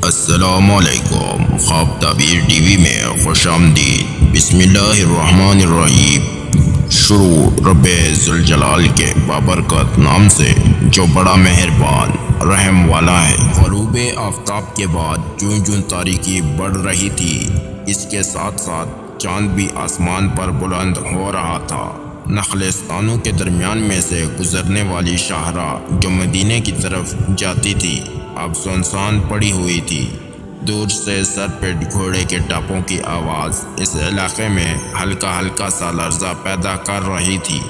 السلام علیکم، خواب تعبیر ٹی وی میں خوش آمدید۔ بسم اللہ الرحمن الرحیم۔ شروع رب ذوالجلال کے بابرکت نام سے جو بڑا مہربان رحم والا ہے۔ غروب آفتاب کے بعد جوں جوں تاریکی بڑھ رہی تھی، اس کے ساتھ ساتھ چاند بھی آسمان پر بلند ہو رہا تھا۔ نخلستانوں کے درمیان میں سے گزرنے والی شاہراہ جو مدینے کی طرف جاتی تھی اب سنسان پڑی ہوئی تھی۔ دور سے سر پہ گھوڑے کے ٹاپوں کی آواز اس علاقے میں ہلکا ہلکا سا لرزہ پیدا کر رہی تھی۔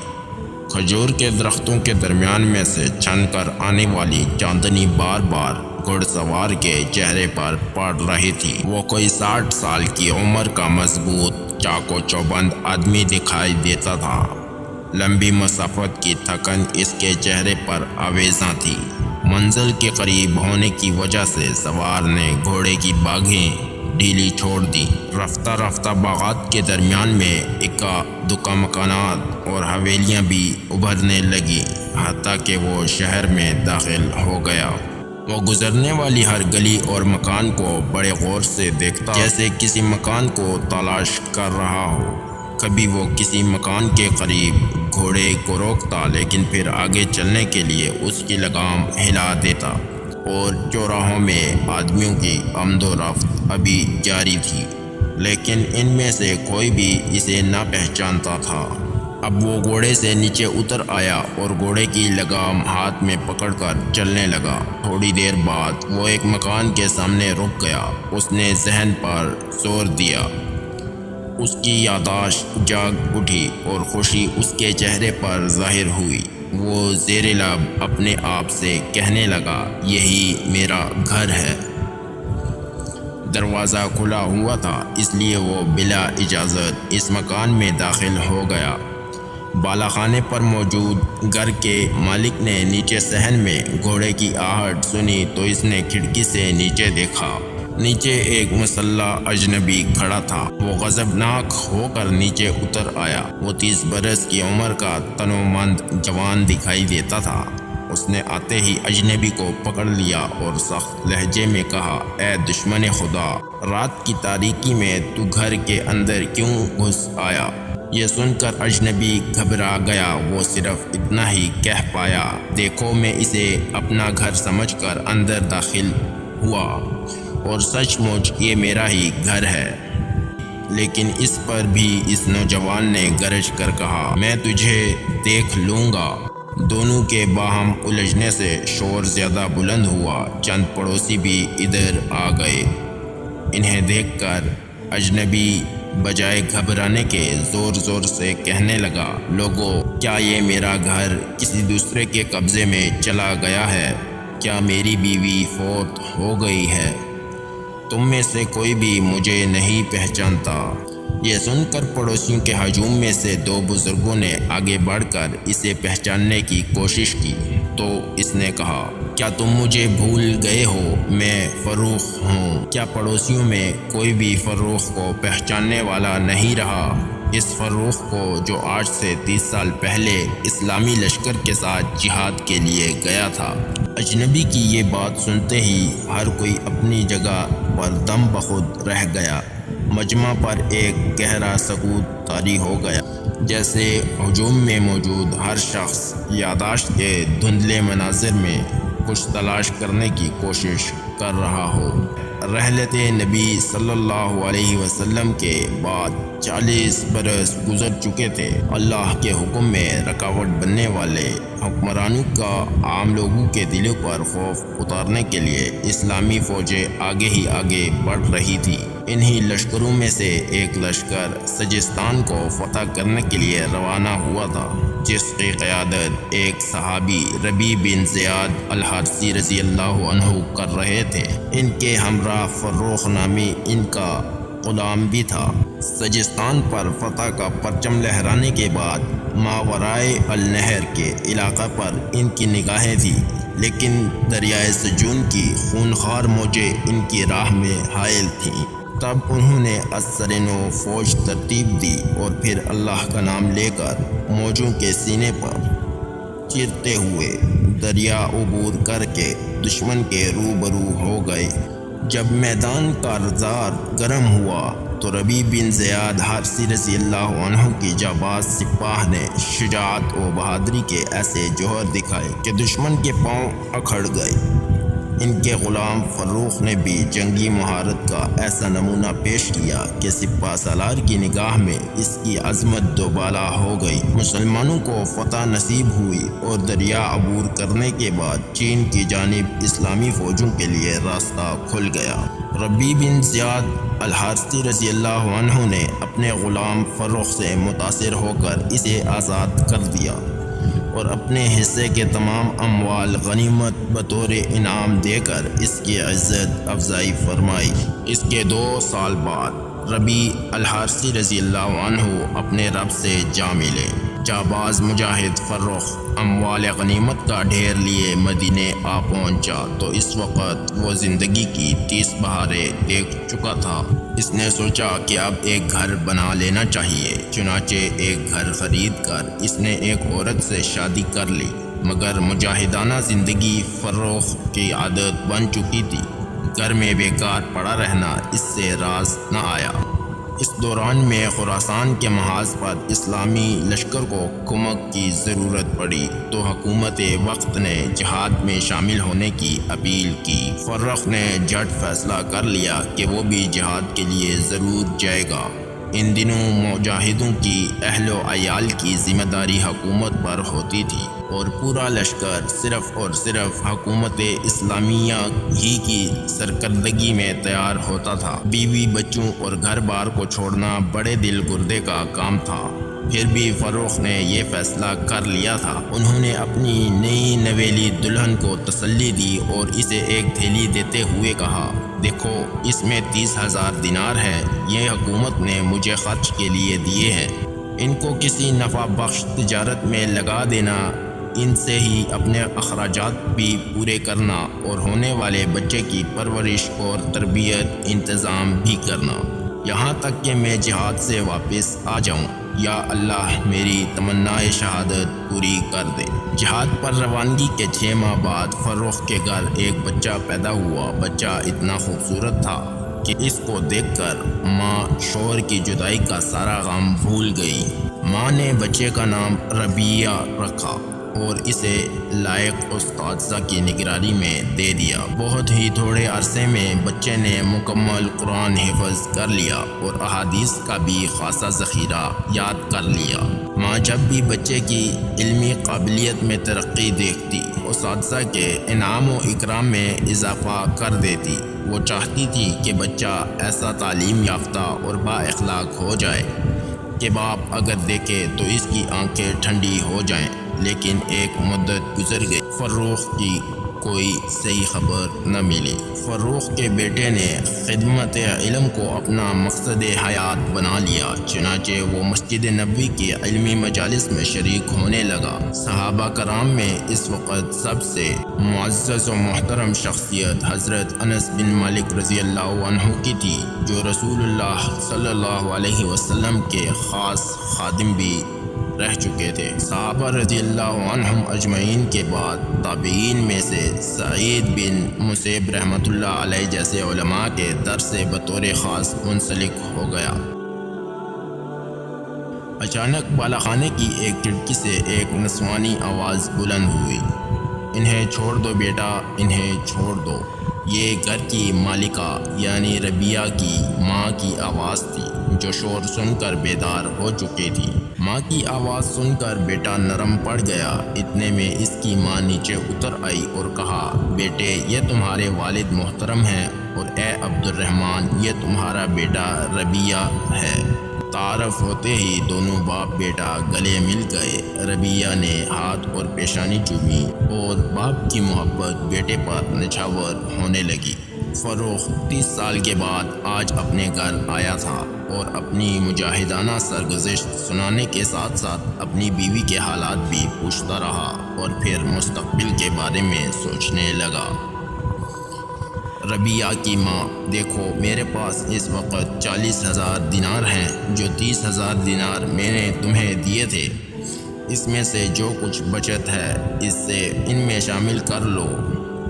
کھجور کے درختوں کے درمیان میں سے چھن کر آنے والی چاندنی بار بار گھڑ سوار کے چہرے پر پڑ رہی تھی۔ وہ کوئی 60 سال کی عمر کا مضبوط چاق و چوبند آدمی دکھائی دیتا تھا۔ لمبی مسافت کی تھکن اس کے چہرے پر آویزاں تھی۔ منزل کے قریب ہونے کی وجہ سے سوار نے گھوڑے کی باگھیں ڈھیلی چھوڑ دی۔ رفتہ رفتہ باغات کے درمیان میں اکا دکا مکانات اور حویلیاں بھی ابھرنے لگی، حتیٰ کہ وہ شہر میں داخل ہو گیا۔ وہ گزرنے والی ہر گلی اور مکان کو بڑے غور سے دیکھتا، جیسے کسی مکان کو تلاش کر رہا ہو۔ کبھی وہ کسی مکان کے قریب گھوڑے کو روکتا، لیکن پھر آگے چلنے کے لیے اس کی لگام ہلا دیتا، اور چوراہوں میں آدمیوں کی آمد و رفت ابھی جاری تھی، لیکن ان میں سے کوئی بھی اسے نہ پہچانتا تھا۔ اب وہ گھوڑے سے نیچے اتر آیا اور گھوڑے کی لگام ہاتھ میں پکڑ کر چلنے لگا۔ تھوڑی دیر بعد وہ ایک مکان کے سامنے رک گیا۔ اس نے ذہن پر زور دیا۔ اس کی یادداشت جاگ اٹھی اور خوشی اس کے چہرے پر ظاہر ہوئی۔ وہ زیر لب اپنے آپ سے کہنے لگا، یہی میرا گھر ہے۔ دروازہ کھلا ہوا تھا، اس لیے وہ بلا اجازت اس مکان میں داخل ہو گیا۔ بالا خانے پر موجود گھر کے مالک نے نیچے صحن میں گھوڑے کی آہٹ سنی تو اس نے کھڑکی سے نیچے دیکھا۔ نیچے ایک مسلح اجنبی کھڑا تھا۔ وہ غضبناک ہو کر نیچے اتر آیا۔ وہ 30 برس کی عمر کا تنومند جوان دکھائی دیتا تھا۔ اس نے آتے ہی اجنبی کو پکڑ لیا اور سخت لہجے میں کہا، اے دشمن خدا، رات کی تاریکی میں تو گھر کے اندر کیوں گھس آیا؟ یہ سن کر اجنبی گھبرا گیا۔ وہ صرف اتنا ہی کہہ پایا، دیکھو میں اسے اپنا گھر سمجھ کر اندر داخل ہوا، اور سچ مچ یہ میرا ہی گھر ہے۔ لیکن اس پر بھی اس نوجوان نے گرج کر کہا، میں تجھے دیکھ لوں گا۔ دونوں کے باہم الجھنے سے شور زیادہ بلند ہوا۔ چند پڑوسی بھی ادھر آ گئے۔ انہیں دیکھ کر اجنبی بجائے گھبرانے کے زور زور سے کہنے لگا، لوگو، کیا یہ میرا گھر کسی دوسرے کے قبضے میں چلا گیا ہے؟ کیا میری بیوی فوت ہو گئی ہے؟ تم میں سے کوئی بھی مجھے نہیں پہچانتا۔ یہ سن کر پڑوسیوں کے ہجوم میں سے 2 بزرگوں نے آگے بڑھ کر اسے پہچاننے کی کوشش کی، تو اس نے کہا، کیا تم مجھے بھول گئے ہو؟ میں فروخ ہوں۔ کیا پڑوسیوں میں کوئی بھی فروخ کو پہچاننے والا نہیں رہا؟ اس فروخ کو جو آج سے 30 سال پہلے اسلامی لشکر کے ساتھ جہاد کے لیے گیا تھا۔ اجنبی کی یہ بات سنتے ہی ہر کوئی اپنی جگہ پر دم بخود رہ گیا۔ مجمع پر ایک گہرا سکوت طاری ہو گیا، جیسے ہجوم میں موجود ہر شخص یادداشت کے دھندلے مناظر میں کچھ تلاش کرنے کی کوشش کر رہا ہو۔ رحلت نبی صلی اللہ علیہ وسلم کے بعد 40 برس گزر چکے تھے۔ اللہ کے حکم میں رکاوٹ بننے والے حکمرانوں کا عام لوگوں کے دلوں پر خوف اتارنے کے لیے اسلامی فوجیں آگے ہی آگے بڑھ رہی تھی۔ انہی لشکروں میں سے ایک لشکر سجستان کو فتح کرنے کے لیے روانہ ہوا تھا، جس کی قیادت ایک صحابی ربیع بن زیاد الحارثی رضی اللہ عنہ کر رہے تھے۔ ان کے ہمراہ فروخ نامی ان کا غلام بھی تھا۔ سجستان پر فتح کا پرچم لہرانے کے بعد ماورائے النہر کے علاقہ پر ان کی نگاہیں تھیں، لیکن دریائے سجون کی خونخوار موجیں ان کی راہ میں حائل تھیں۔ تب انہوں نے ازسرنو فوج ترتیب دی اور پھر اللہ کا نام لے کر موجوں کے سینے پر چیرتے ہوئے دریا عبور کر کے دشمن کے روبرو ہو گئے۔ جب میدان کارزار گرم ہوا تو ربیع بن زیاد حارثی رضی اللہ عنہ کی جانباز سپاہ نے شجاعت و بہادری کے ایسے جوہر دکھائے کہ دشمن کے پاؤں اکھڑ گئے۔ ان کے غلام فروخ نے بھی جنگی مہارت کا ایسا نمونہ پیش کیا کہ سپہ سالار کی نگاہ میں اس کی عظمت دوبالا ہو گئی۔ مسلمانوں کو فتح نصیب ہوئی اور دریا عبور کرنے کے بعد چین کی جانب اسلامی فوجوں کے لیے راستہ کھل گیا۔ ربیع بن زیاد الحارثی رضی اللہ عنہ نے اپنے غلام فروخ سے متاثر ہو کر اسے آزاد کر دیا اور اپنے حصے کے تمام اموال غنیمت بطور انعام دے کر اس کی عزت افزائی فرمائی۔ اس کے 2 سال بعد ربیع الحارثی رضی اللہ عنہ اپنے رب سے جا ملے۔ جانباز مجاہد فروخ اموال غنیمت کا ڈھیر لیے مدینے آ پہنچا تو اس وقت وہ زندگی کی 30 بہاریں دیکھ چکا تھا۔ اس نے سوچا کہ اب ایک گھر بنا لینا چاہیے، چنانچہ ایک گھر خرید کر اس نے ایک عورت سے شادی کر لی، مگر مجاہدانہ زندگی فروخ کی عادت بن چکی تھی۔ گھر میں بیکار پڑا رہنا اس سے راز نہ آیا۔ اس دوران میں خراسان کے محاذ پر اسلامی لشکر کو کمک کی ضرورت پڑی تو حکومت وقت نے جہاد میں شامل ہونے کی اپیل کی۔ فروخ نے جھٹ فیصلہ کر لیا کہ وہ بھی جہاد کے لیے ضرور جائے گا۔ ان دنوں مجاہدوں کی اہل و عیال کی ذمہ داری حکومت پر ہوتی تھی اور پورا لشکر صرف اور صرف حکومت اسلامیہ ہی کی سرکردگی میں تیار ہوتا تھا۔ بیوی بچوں اور گھر بار کو چھوڑنا بڑے دل گردے کا کام تھا۔ پھر بھی فروخ نے یہ فیصلہ کر لیا تھا۔ انہوں نے اپنی نئی نویلی دلہن کو تسلی دی اور اسے ایک تھیلی دیتے ہوئے کہا، دیکھو اس میں 30,000 دینار ہے، یہ حکومت نے مجھے خرچ کے لیے دیے ہیں، ان کو کسی نفع بخش تجارت میں لگا دینا، ان سے ہی اپنے اخراجات بھی پورے کرنا اور ہونے والے بچے کی پرورش اور تربیت انتظام بھی کرنا، یہاں تک کہ میں جہاد سے واپس آ جاؤں۔ یا اللہ میری تمنائے شہادت پوری کر دے۔ جہاد پر روانگی کے 6 ماہ بعد فروخ کے گھر ایک بچہ پیدا ہوا۔ بچہ اتنا خوبصورت تھا کہ اس کو دیکھ کر ماں شوہر کی جدائی کا سارا غم بھول گئی۔ ماں نے بچے کا نام ربیع رکھا اور اسے لائق استاذہ کی نگرانی میں دے دیا۔ بہت ہی تھوڑے عرصے میں بچے نے مکمل قرآن حفظ کر لیا اور احادیث کا بھی خاصا ذخیرہ یاد کر لیا۔ ماں جب بھی بچے کی علمی قابلیت میں ترقی دیکھتی، اساتذہ کے انعام و اکرام میں اضافہ کر دیتی۔ وہ چاہتی تھی کہ بچہ ایسا تعلیم یافتہ اور با اخلاق ہو جائے کہ باپ اگر دیکھے تو اس کی آنکھیں ٹھنڈی ہو جائیں۔ لیکن ایک مدت گزر گئی، فروخ کی کوئی صحیح خبر نہ ملی۔ فروخ کے بیٹے نے خدمت علم کو اپنا مقصد حیات بنا لیا، چنانچہ وہ مسجد نبوی کی علمی مجالس میں شریک ہونے لگا۔ صحابہ کرام میں اس وقت سب سے معزز و محترم شخصیت حضرت انس بن مالک رضی اللہ عنہ کی تھی، جو رسول اللہ صلی اللہ علیہ وسلم کے خاص خادم بھی رہ چکے تھے۔ صحابہ رضی اللہ عنہم اجمعین کے بعد تابعین میں سے سعید بن مسیب رحمۃ اللہ علیہ جیسے علماء کے در سے بطور خاص منسلک ہو گیا۔ اچانک بالا خانے کی ایک کھڑکی سے ایک نسوانی آواز بلند ہوئی، انہیں چھوڑ دو بیٹا، انہیں چھوڑ دو۔ یہ گھر کی مالکہ یعنی ربیع کی ماں کی آواز تھی، جو شور سن کر بیدار ہو چکی تھی۔ ماں کی آواز سن کر بیٹا نرم پڑ گیا۔ اتنے میں اس کی ماں نیچے اتر آئی اور کہا، بیٹے یہ تمہارے والد محترم ہیں، اور اے عبد الرحمن یہ تمہارا بیٹا ربیع ہے۔ تعارف ہوتے ہی دونوں باپ بیٹا گلے مل گئے۔ ربیع نے ہاتھ اور پیشانی چومی اور باپ کی محبت بیٹے پر نچھاور ہونے لگی۔ فروخ 30 سال کے بعد آج اپنے گھر آیا تھا اور اپنی مجاہدانہ سرگزشت سنانے کے ساتھ ساتھ اپنی بیوی کے حالات بھی پوچھتا رہا اور پھر مستقبل کے بارے میں سوچنے لگا۔ ربیع کی ماں، دیکھو میرے پاس اس وقت 40,000 دینار ہیں، جو 30,000 دینار میں نے تمہیں دیے تھے، اس میں سے جو کچھ بچت ہے اس سے ان میں شامل کر لو۔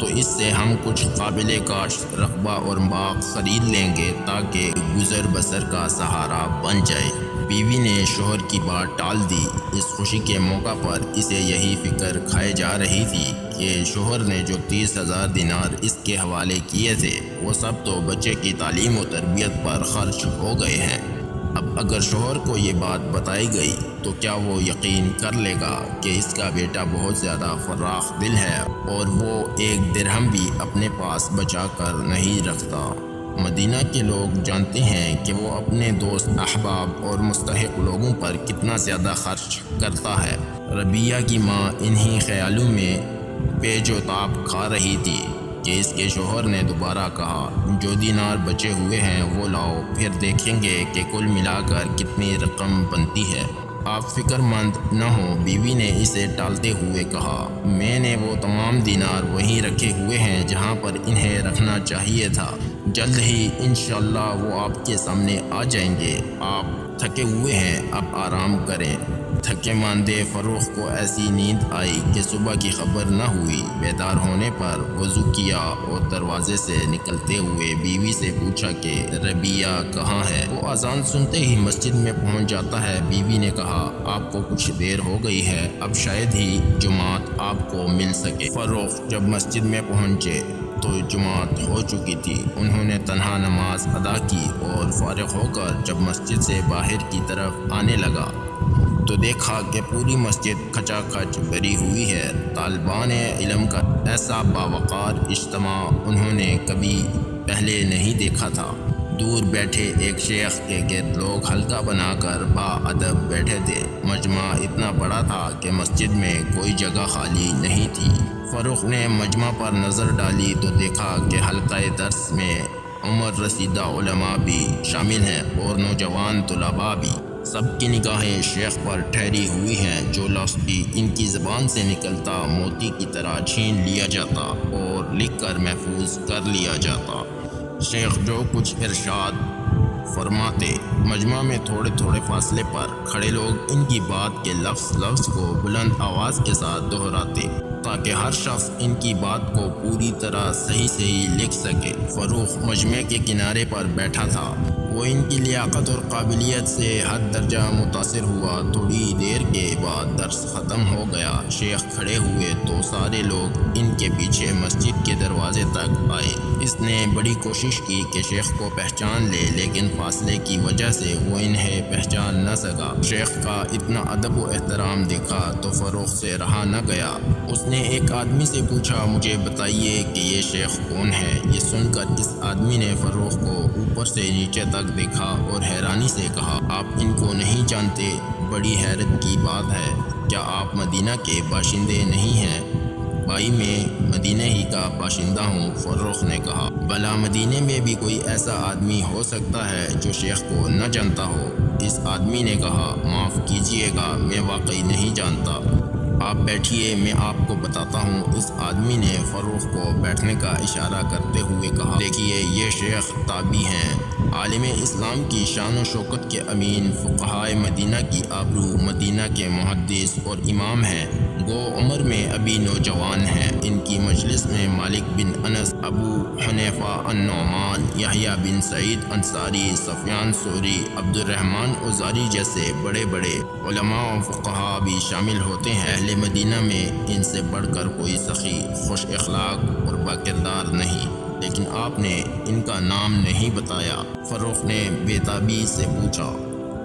تو اس سے ہم کچھ قابل کاشت رقبہ اور باغ خرید لیں گے تاکہ گزر بسر کا سہارا بن جائے۔ بیوی نے شوہر کی بات ٹال دی۔ اس خوشی کے موقع پر اسے یہی فکر کھائے جا رہی تھی کہ شوہر نے جو 30,000 دینار اس کے حوالے کیے تھے وہ سب تو بچے کی تعلیم و تربیت پر خرچ ہو گئے ہیں۔ اب اگر شوہر کو یہ بات بتائی گئی تو کیا وہ یقین کر لے گا کہ اس کا بیٹا بہت زیادہ فراخ دل ہے اور وہ ایک درہم بھی اپنے پاس بچا کر نہیں رکھتا؟ مدینہ کے لوگ جانتے ہیں کہ وہ اپنے دوست احباب اور مستحق لوگوں پر کتنا زیادہ خرچ کرتا ہے۔ ربیہ کی ماں انہی خیالوں میں پیچ و تاب کھا رہی تھی کہ اس کے شوہر نے دوبارہ کہا، جو دینار بچے ہوئے ہیں وہ لاؤ، پھر دیکھیں گے کہ کل ملا کر کتنی رقم بنتی ہے۔ آپ فکر مند نہ ہوں، بیوی نے اسے ٹالتے ہوئے کہا، میں نے وہ تمام دینار وہیں رکھے ہوئے ہیں جہاں پر انہیں رکھنا چاہیے تھا۔ جلد ہی انشاءاللہ وہ آپ کے سامنے آ جائیں گے۔ آپ تھکے ہوئے ہیں، اب آرام کریں۔ تھکے ماندے فروخ کو ایسی نیند آئی کہ صبح کی خبر نہ ہوئی۔ بیدار ہونے پر وضو کیا اور دروازے سے نکلتے ہوئے بیوی سے پوچھا کہ ربیہ کہاں ہے؟ وہ اذان سنتے ہی مسجد میں پہنچ جاتا ہے۔ بیوی نے کہا، آپ کو کچھ دیر ہو گئی ہے، اب شاید ہی جماعت آپ کو مل سکے۔ فروخ جب مسجد میں پہنچے تو جماعت ہو چکی تھی۔ انہوں نے تنہا نماز ادا کی اور فارغ ہو کر جب مسجد سے باہر کی طرف آنے لگا تو دیکھا کہ پوری مسجد کھچا کھچ بھری ہوئی ہے۔ طالبان علم کا ایسا باوقار اجتماع انہوں نے کبھی پہلے نہیں دیکھا تھا۔ دور بیٹھے ایک شیخ کے گرد لوگ حلقہ بنا کر باادب بیٹھے تھے۔ مجمع اتنا بڑا تھا کہ مسجد میں کوئی جگہ خالی نہیں تھی۔ فروخ نے مجمع پر نظر ڈالی تو دیکھا کہ حلقہ درس میں عمر رسیدہ علماء بھی شامل ہیں اور نوجوان طلباء بھی۔ سب کی نگاہیں شیخ پر ٹھہری ہوئی ہیں۔ جو لفظ بھی ان کی زبان سے نکلتا موتی کی طرح چھین لیا جاتا اور لکھ کر محفوظ کر لیا جاتا۔ شیخ جو کچھ ارشاد فرماتے، مجمع میں تھوڑے تھوڑے فاصلے پر کھڑے لوگ ان کی بات کے لفظ کو بلند آواز کے ساتھ دہراتے تاکہ ہر شخص ان کی بات کو پوری طرح صحیح لکھ سکے۔ فروخ مجمع کے کنارے پر بیٹھا تھا۔ وہ ان کی لیاقت اور قابلیت سے حد درجہ متاثر ہوا۔ تھوڑی دیر کے بعد درس ختم ہو گیا۔ شیخ کھڑے ہوئے تو سارے لوگ ان کے پیچھے مسجد کے دروازے تک آئے۔ اس نے بڑی کوشش کی کہ شیخ کو پہچان لے، لیکن فاصلے کی وجہ سے وہ انہیں پہچان نہ سکا۔ شیخ کا اتنا ادب و احترام دیکھا تو فروخ سے رہا نہ گیا۔ اس نے ایک آدمی سے پوچھا، مجھے بتائیے کہ یہ شیخ کون ہے؟ یہ سن کر اس آدمی نے فروخ کو اوپر سے نیچے تک دیکھا اور حیرانی سے کہا، آپ ان کو نہیں جانتے؟ بڑی حیرت کی بات ہے، کیا آپ مدینہ کے باشندے نہیں ہیں؟ بھائی میں مدینہ ہی کا باشندہ ہوں، فروخ نے کہا۔ بھلا مدینے میں بھی کوئی ایسا آدمی ہو سکتا ہے جو شیخ کو نہ جانتا ہو؟ اس آدمی نے کہا، معاف کیجیے گا، میں واقعی نہیں جانتا۔ آپ بیٹھیے، میں آپ کو بتاتا ہوں۔ اس آدمی نے فروخ کو بیٹھنے کا اشارہ کرتے ہوئے کہا، دیکھیے یہ شیخ تابعی ہیں، عالم اسلام کی شان و شوکت کے امین، فقہائے مدینہ کی آبرو، مدینہ کے محدث اور امام ہیں۔ گو عمر میں ابھی نوجوان ہیں۔ ان کی مجلس میں مالک بن انس، ابو حنیفہ النعمان، یحییٰ بن سعید انصاری، سفیان ثوری، عبد الرحمن اوزاعی جیسے بڑے بڑے علماء و فقہاء بھی شامل ہوتے ہیں۔ اہل مدینہ میں ان سے بڑھ کر کوئی سخی، خوش اخلاق اور باکردار نہیں، لیکن آپ نے ان کا نام نہیں بتایا۔ فروخ نے بے تابی سے پوچھا،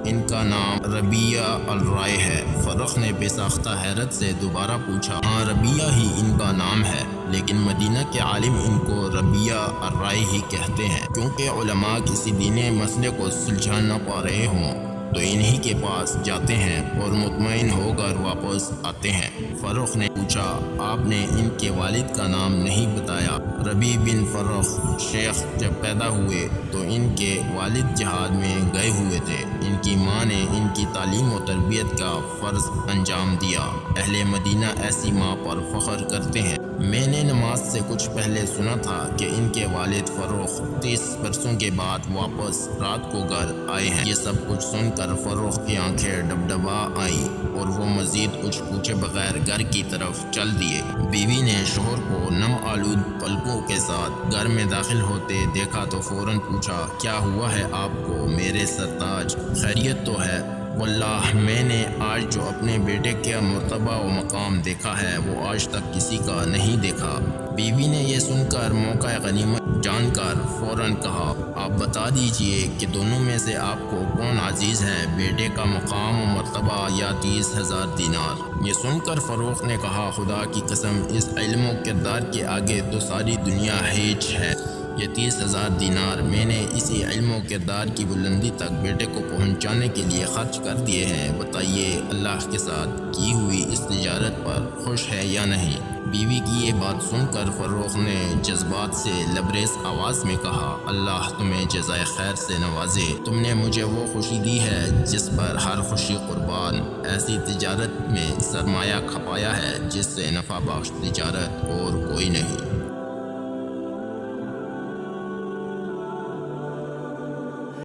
ان کا نام ربیہ الرائے ہے۔ فروخ نے بے ساختہ حیرت سے دوبارہ پوچھا، ہاں ربیہ ہی ان کا نام ہے، لیکن مدینہ کے عالم ان کو ربیہ الرائے ہی کہتے ہیں، کیونکہ علماء کسی دینی مسئلے کو سلجھا نہ پا رہے ہوں تو انہی کے پاس جاتے ہیں اور مطمئن ہو کر واپس آتے ہیں۔ فروخ نے پوچھا، آپ نے ان کے والد کا نام نہیں بتایا؟ ربیع بن فروخ شیخ جب پیدا ہوئے تو ان کے والد جہاد میں گئے ہوئے تھے۔ ان کی ماں نے ان کی تعلیم و تربیت کا فرض انجام دیا۔ اہل مدینہ ایسی ماں پر فخر کرتے ہیں۔ میں نے نماز سے کچھ پہلے سنا تھا کہ ان کے والد فروخ 30 برسوں کے بعد واپس رات کو گھر آئے ہیں۔ یہ سب کچھ سن کر فروخ کی آنکھیں ڈبڈبا آئیں اور وہ مزید کچھ پوچھے بغیر گھر کی طرف چل دیے۔ بیوی نے شوہر کو نم آلود پلکوں کے ساتھ گھر میں داخل ہوتے دیکھا تو فوراً پوچھا، کیا ہوا ہے آپ کو میرے سرتاج؟ خیریت تو ہے؟ واللہ میں نے آج جو اپنے بیٹے کا مرتبہ و مقام دیکھا ہے وہ آج تک کسی کا نہیں دیکھا۔ بیوی نے یہ سن کر موقع غنیمت جان کر فوراً کہا، آپ بتا دیجئے کہ دونوں میں سے آپ کو کون عزیز ہے، بیٹے کا مقام و مرتبہ یا 30,000 دینار؟ یہ سن کر فروخ نے کہا، خدا کی قسم اس علم و کردار کے آگے تو ساری دنیا ہیچ ہے۔ یہ 30,000 دینار میں نے اسی علم و کردار کی بلندی تک بیٹے کو پہنچانے کے لیے خرچ کر دیے ہیں۔ بتائیے اللہ کے ساتھ کی ہوئی اس تجارت پر خوش ہے یا نہیں؟ بیوی کی یہ بات سن کر فروخ نے جذبات سے لبریز آواز میں کہا، اللہ تمہیں جزائے خیر سے نوازے، تم نے مجھے وہ خوشی دی ہے جس پر ہر خوشی قربان۔ ایسی تجارت میں سرمایہ کھپایا ہے جس سے نفع بخش تجارت اور کوئی نہیں۔